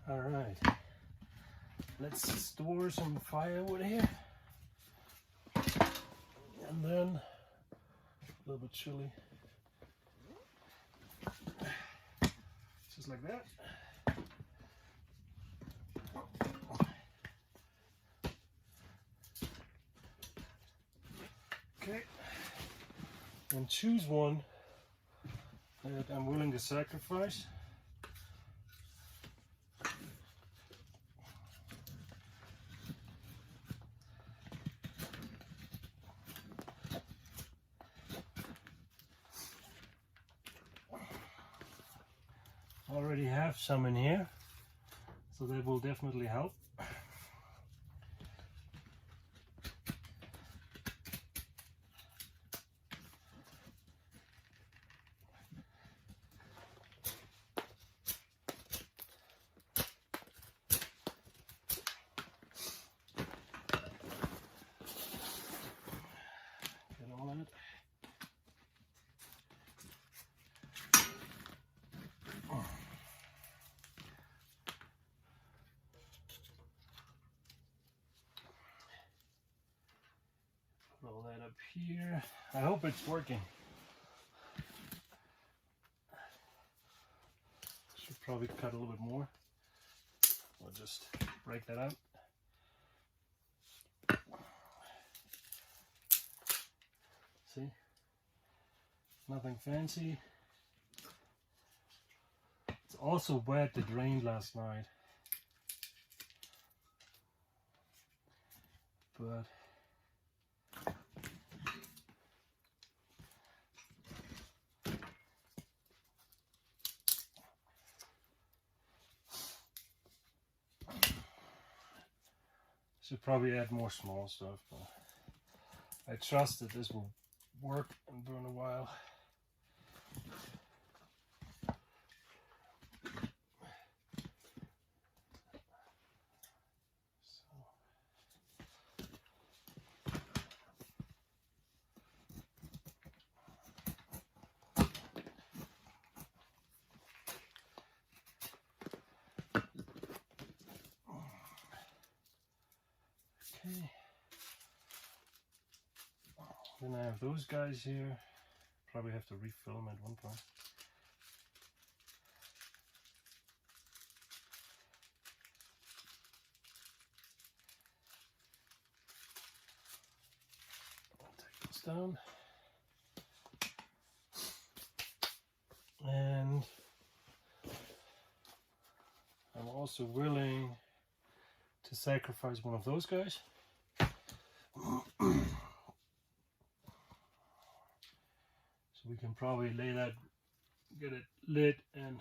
All right, let's store some firewood here, and then a little bit chilly, just like that. Okay, and choose one that I'm willing to sacrifice. Already have some in here, so that will definitely help. Get all that. Put all that up here. I hope it's working. Should probably cut a little bit more. I'll just break that out. See? Nothing fancy. It's also wet. It rained last night. But should probably add more small stuff, but I trust that this will work and burn a while. Okay. Then I have those guys here. Probably have to refilm at one point. I'll take this down. And I'm also willing to sacrifice one of those guys. So we can probably lay that, get it lit and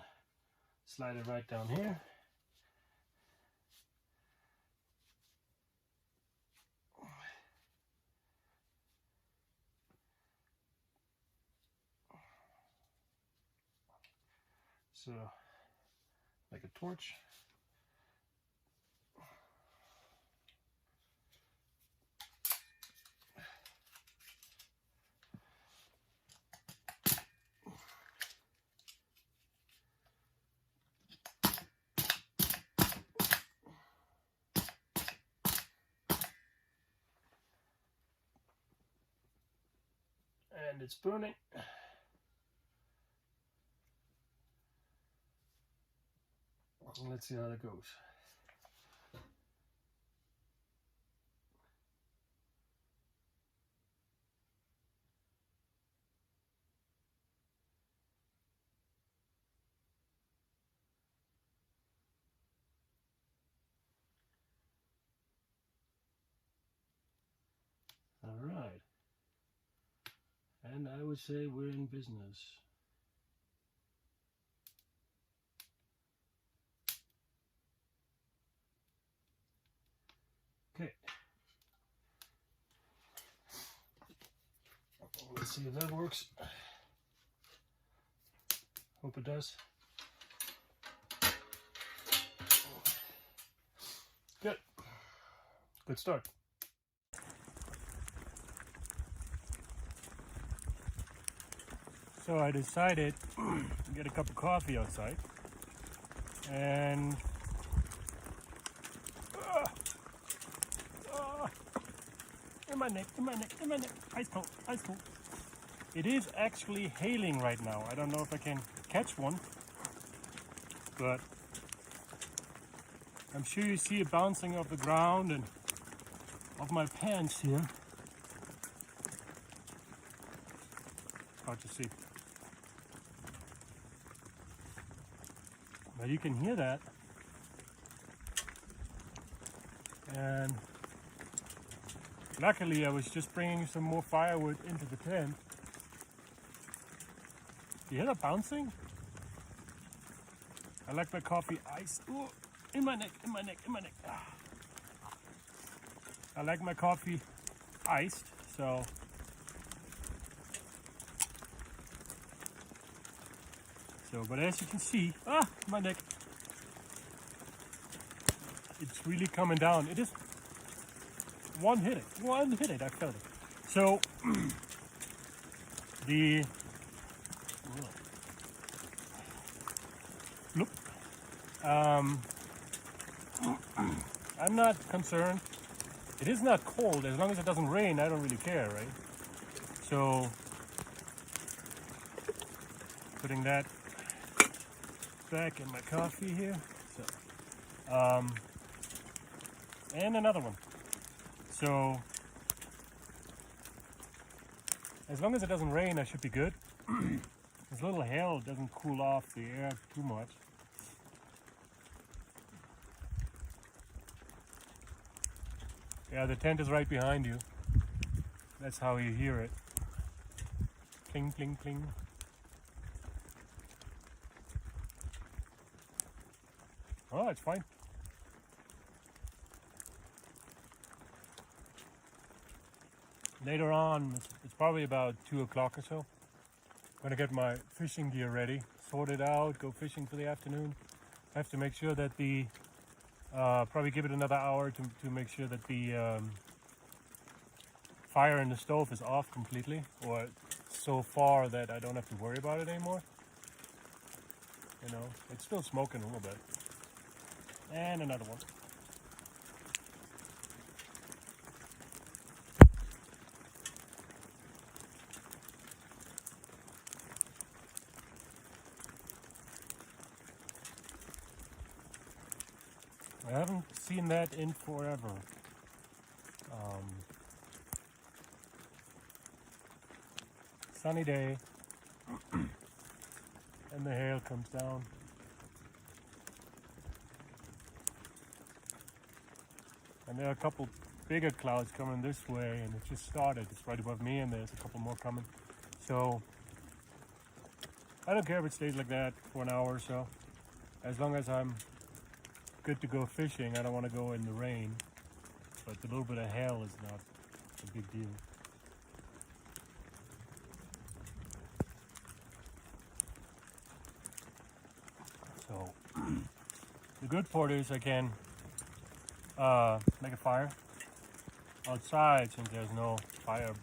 slide it right down here. So, like a torch. And it's burning. Let's see how that goes. All right. And I would say we're in business. Okay. Let's see if that works. Hope it does. Good. Good start. So I decided to get a cup of coffee outside, and neck, in my neck, in my neck. Ice cold, ice cold. It is actually hailing right now. I don't know if I can catch one, but I'm sure you see it bouncing off the ground and off my pants here. Hard to see. But you can hear that. And luckily I was just bringing some more firewood into the tent. You hear that bouncing? I like my coffee iced. Ooh, in my neck, in my neck, in my neck. Ah. I like my coffee iced, so but as you can see, my neck. It's really coming down. It is one hit it, I felt it. So the look, I'm not concerned. It is not cold. As long as it doesn't rain, I don't really care, right? So putting that back in my coffee here. So and another one. So as long as it doesn't rain, I should be good. This little hail doesn't cool off the air too much. Yeah, the tent is right behind you. That's how you hear it. Cling, cling, cling. Oh, it's fine. Later on, it's probably about 2 o'clock or so. I'm gonna get my fishing gear ready, sort it out, go fishing for the afternoon. I have to make sure that the, probably give it another hour to make sure that the fire in the stove is off completely, or so far that I don't have to worry about it anymore. You know, it's still smoking a little bit. And another one. I haven't seen that in forever. Sunny day, and the hail comes down. And there are a couple bigger clouds coming this way, and it just started. It's right above me, and there's a couple more coming. So I don't care if it stays like that for an hour or so. As long as I'm good to go fishing, I don't want to go in the rain. But a little bit of hail is not a big deal. So the good part is I can make a fire outside, since there's no fire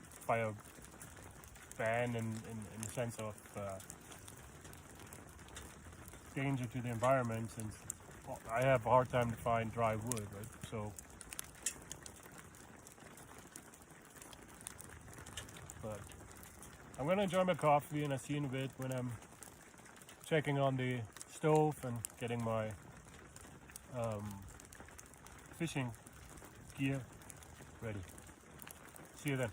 ban in the sense of danger to the environment, since I have a hard time to find dry wood, right? So, but I'm gonna enjoy my coffee, and I'll see you in a bit when I'm checking on the stove and getting my fishing gear ready. See you then.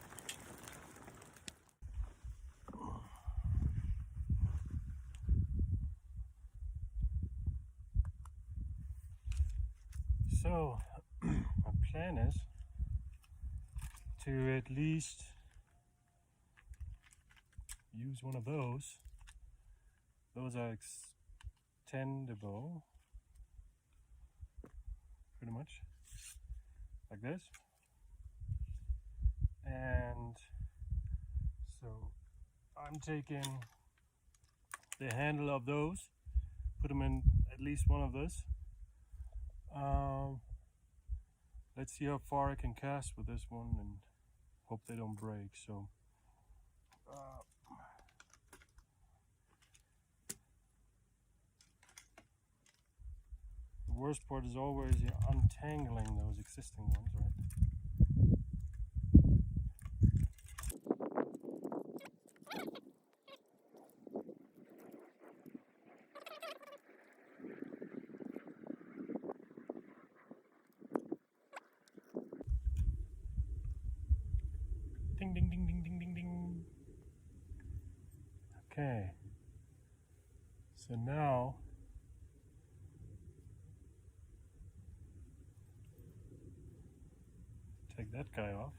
So my plan is to at least use one of those. Those are extendable, pretty much like this. And so I'm taking the handle of those, put them in at least one of those. Let's see how far I can cast with this one, and hope they don't break. So the worst part is always untangling those existing ones, right? ding, ding, ding, ding, ding, ding, ding. Okay. So now take that guy off.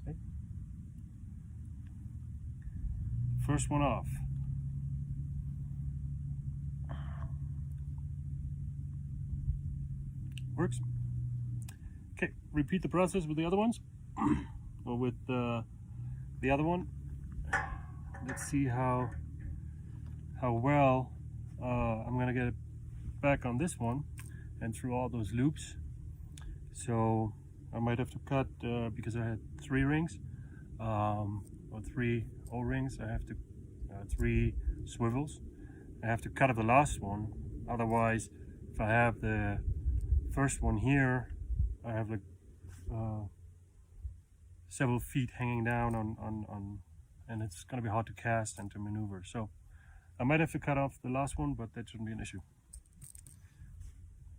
See? First one off. Works. Okay, repeat the process with the other ones. Or with the other one. Let's see how well I'm gonna get it back on this one and through all those loops. So I might have to cut because I had 3 rings or 3 O-rings. I have to 3 swivels. I have to cut off the last one. Otherwise, if I have the first one here, I have like several feet hanging down on and it's going to be hard to cast and to maneuver. So I might have to cut off the last one, but that shouldn't be an issue.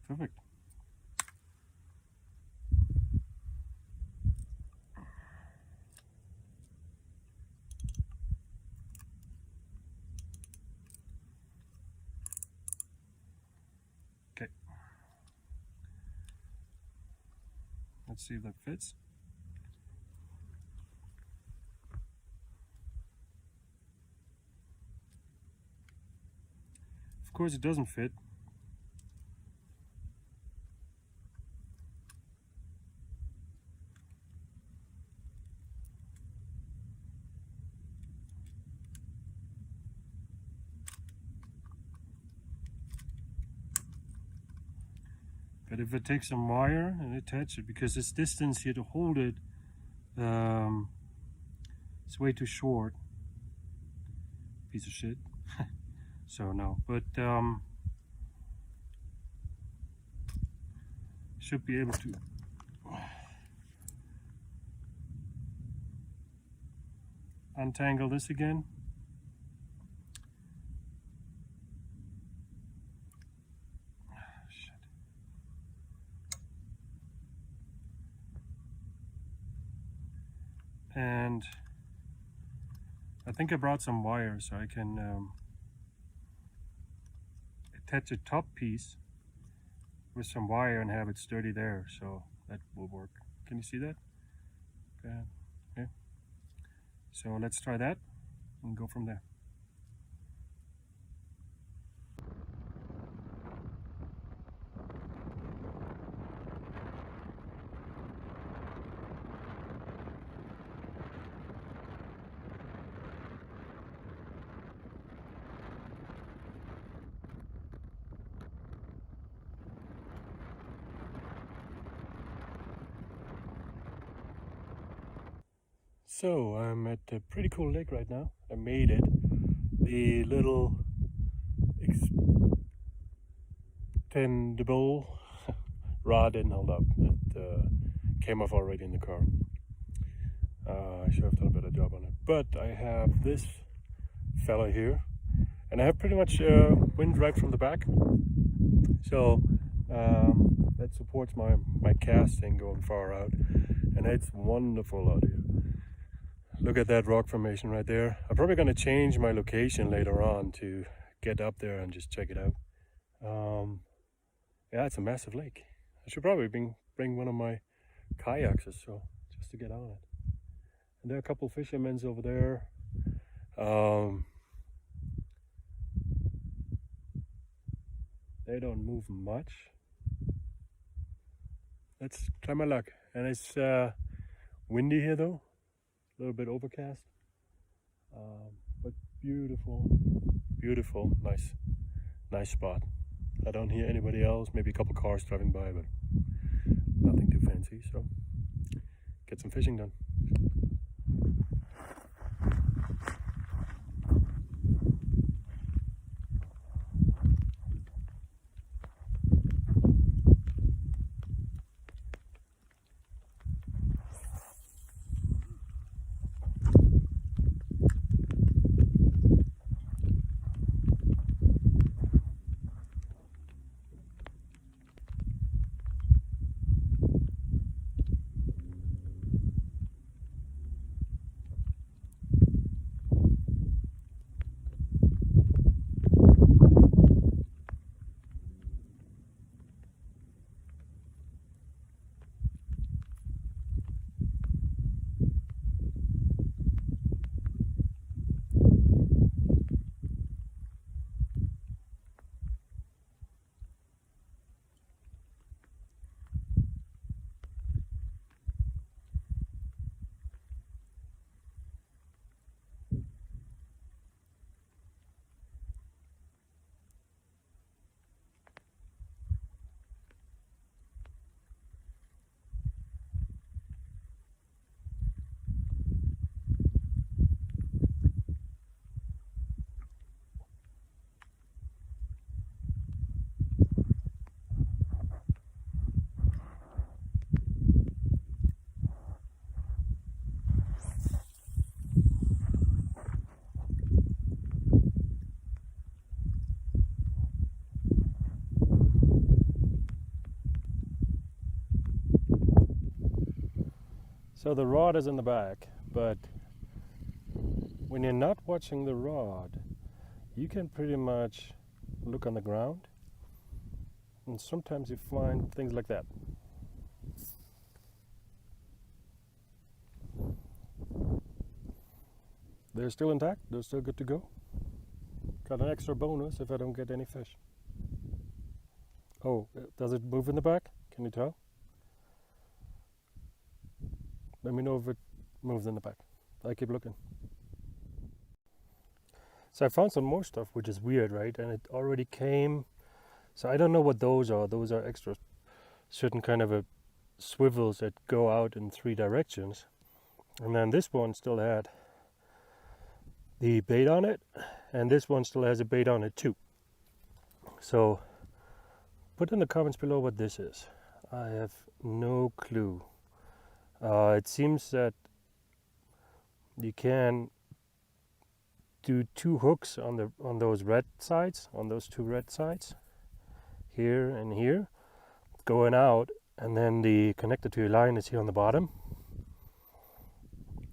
Perfect. Okay. Let's see if that fits. Of course it doesn't fit. But if I take some wire and attach it, because this distance here to hold it, it's way too short. Piece of shit. So no, but should be able to untangle this again. Shit. And I think I brought some wire so I can attach a top piece with some wire and have it sturdy there, so that will work. Can you see that? Okay. So let's try that and go from there. So I'm at a pretty cool lake right now. I made it. The little extendable rod didn't hold up. It came off already in the car. I should have done a better job on it. But I have this fella here, and I have pretty much wind right from the back. So that supports my casting going far out, and it's wonderful out here. Look at that rock formation right there. I'm probably going to change my location later on to get up there and just check it out. Yeah, it's a massive lake. I should probably bring one of my kayaks or so just to get on it. And there are a couple fishermen over there. They don't move much. Let's try my luck. And it's windy here though, a little bit overcast, but beautiful, beautiful, nice spot. I don't hear anybody else, maybe a couple cars driving by, but nothing too fancy, so get some fishing done. So the rod is in the back, but when you're not watching the rod, you can pretty much look on the ground, and sometimes you find things like that. They're still intact, they're still good to go. Got an extra bonus if I don't get any fish. Oh, does it move in the back? Can you tell? Let me know if it moves in the back. I keep looking. So I found some more stuff, which is weird, right? And it already came. So I don't know what those are. Those are extra, certain kind of a swivels that go out in 3 directions. And then this one still had the bait on it, and this one still has a bait on it too. So put in the comments below what this is. I have no clue. It seems that you can do 2 hooks on those red sides, on those 2 red sides, here and here, going out, and then the connector to your line is here on the bottom.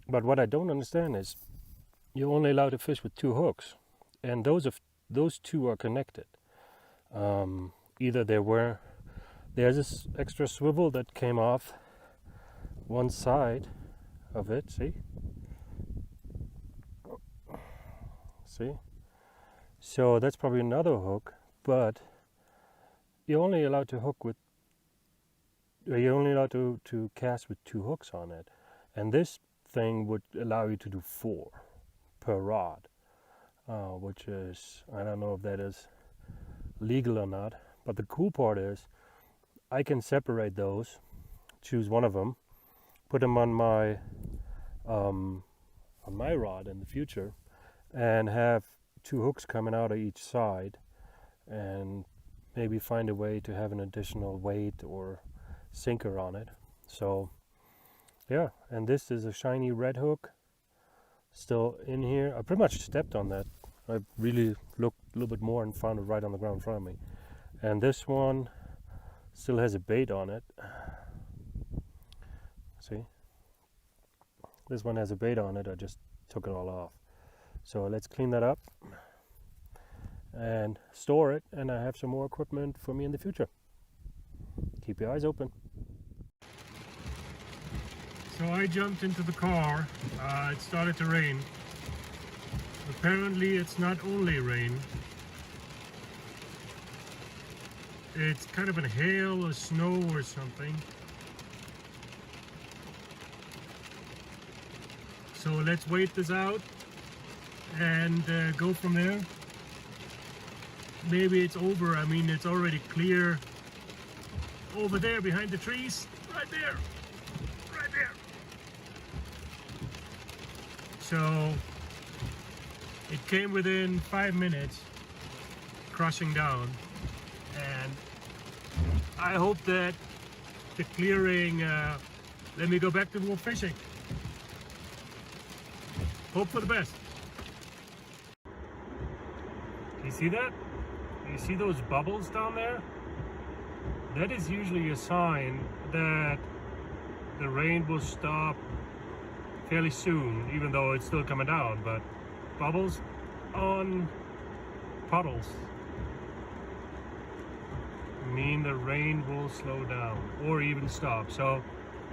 But what I don't understand is you're only allowed to fish with 2 hooks, and those 2 are connected. Either there's this extra swivel that came off one side of it, see? So that's probably another hook, but you're only allowed to cast with 2 hooks on it, and this thing would allow you to do 4 per rod, which is, I don't know if that is legal or not, but the cool part is I can separate those, choose one of them, put them on my rod in the future, and have 2 hooks coming out of each side, and maybe find a way to have an additional weight or sinker on it. So yeah, and this is a shiny red hook still in here. I pretty much stepped on that. I really looked a little bit more and found it right on the ground in front of me. And this one still has a bait on it. See? This one has a bait on it. I just took it all off. So let's clean that up and store it, and I have some more equipment for me in the future. Keep your eyes open. So I jumped into the car. It started to rain. Apparently it's not only rain. It's kind of a hail or snow or something. So let's wait this out and go from there. Maybe it's over. I mean, it's already clear over there behind the trees. Right there. Right there. So it came within 5 minutes crushing down, and I hope that the clearing let me go back to more fishing. Hope for the best. You see that? You see those bubbles down there? That is usually a sign that the rain will stop fairly soon, even though it's still coming down. But bubbles on puddles mean the rain will slow down or even stop. So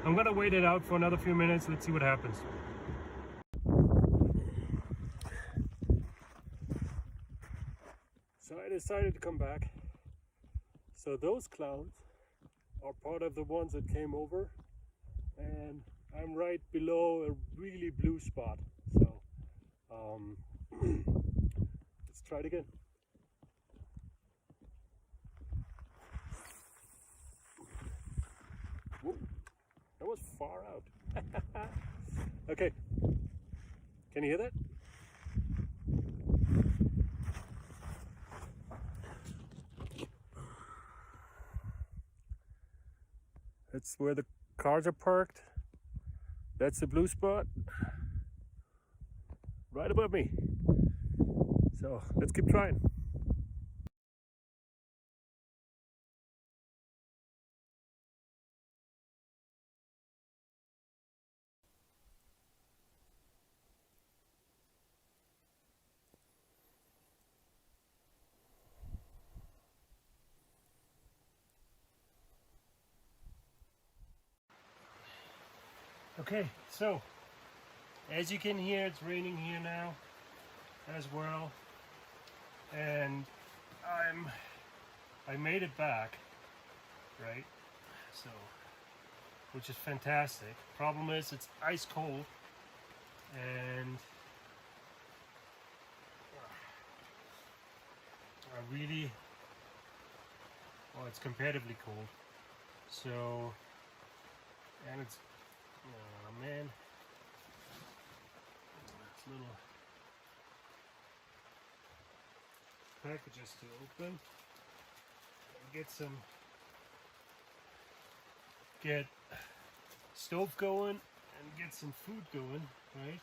I'm gonna wait it out for another few minutes. Let's see what happens. So I decided to come back. So those clouds are part of the ones that came over, and I'm right below a really blue spot. So let's try it again. Whoa, that was far out. Okay, can you hear that? That's where the cars are parked. That's the blue spot right above me. So let's keep trying. Okay, so as you can hear, it's raining here now as well, and I made it back, right? So, which is fantastic. Problem is, it's ice cold, and I really, well, it's comparatively cold. So, and it's, oh man, it's little packages to open. Get stove going and get some food going, right?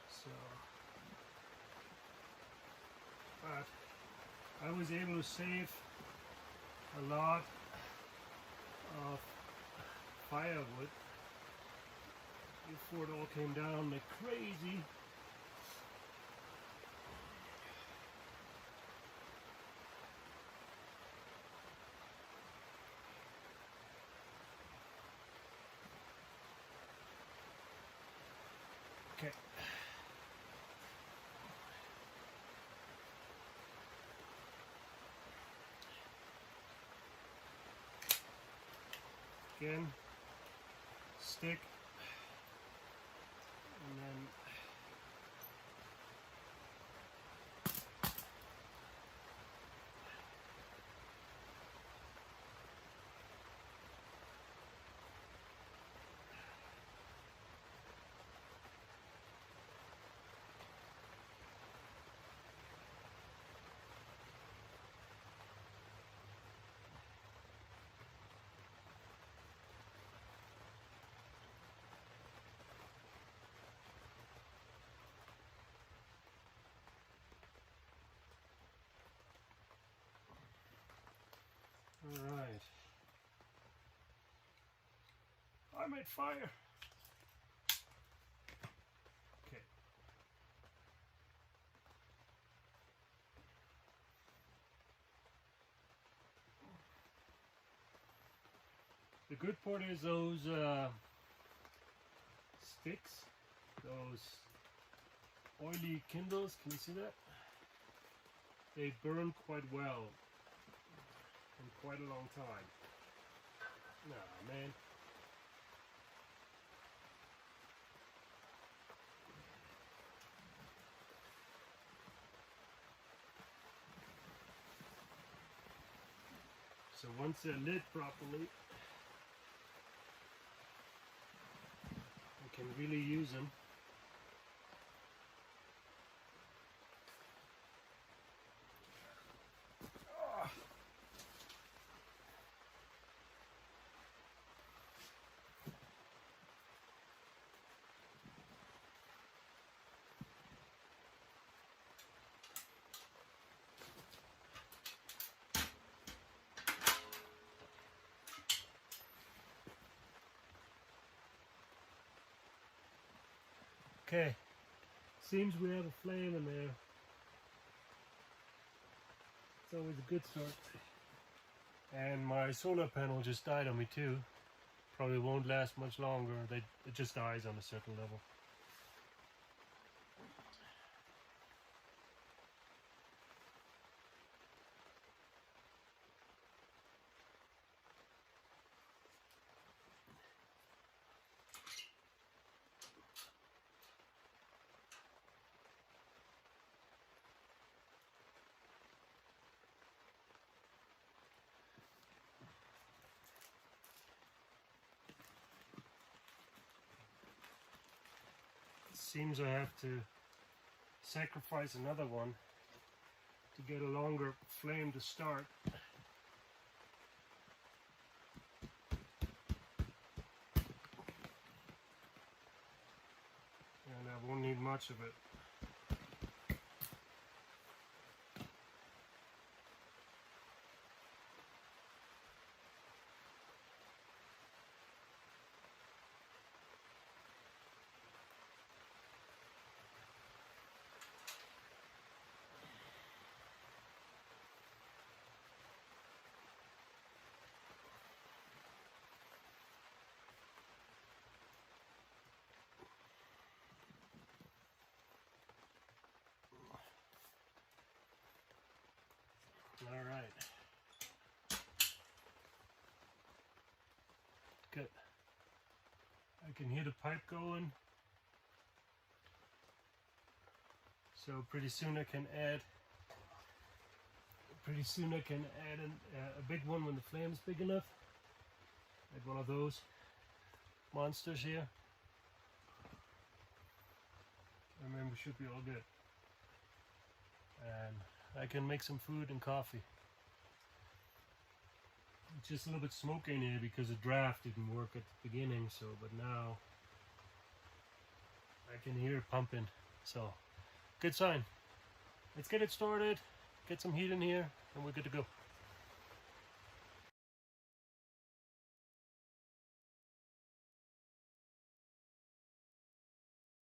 So, but I was able to save a lot of firewood before it all came down like crazy. Okay. Again, stick, and then all right. I made fire. The good part is those sticks, those oily kindles, can you see that? They burn quite well in quite a long time. Nah, man. So once they're lit properly, you can really use them. Okay, seems we have a flame in there. It's always a good start. And my solar panel just died on me too. Probably won't last much longer. It just dies on a certain level. Seems I have to sacrifice another one to get a longer flame to start. And I won't need much of it. All right. Good. I can hear the pipe going. So pretty soon I can add a big one when the flame is big enough. Like one of those monsters here. And then we should be all good. And I can make some food and coffee. It's just a little bit smoky in here because the draft didn't work at the beginning, so but now I can hear it pumping. So good sign. Let's get it started, get some heat in here, and we're good to go.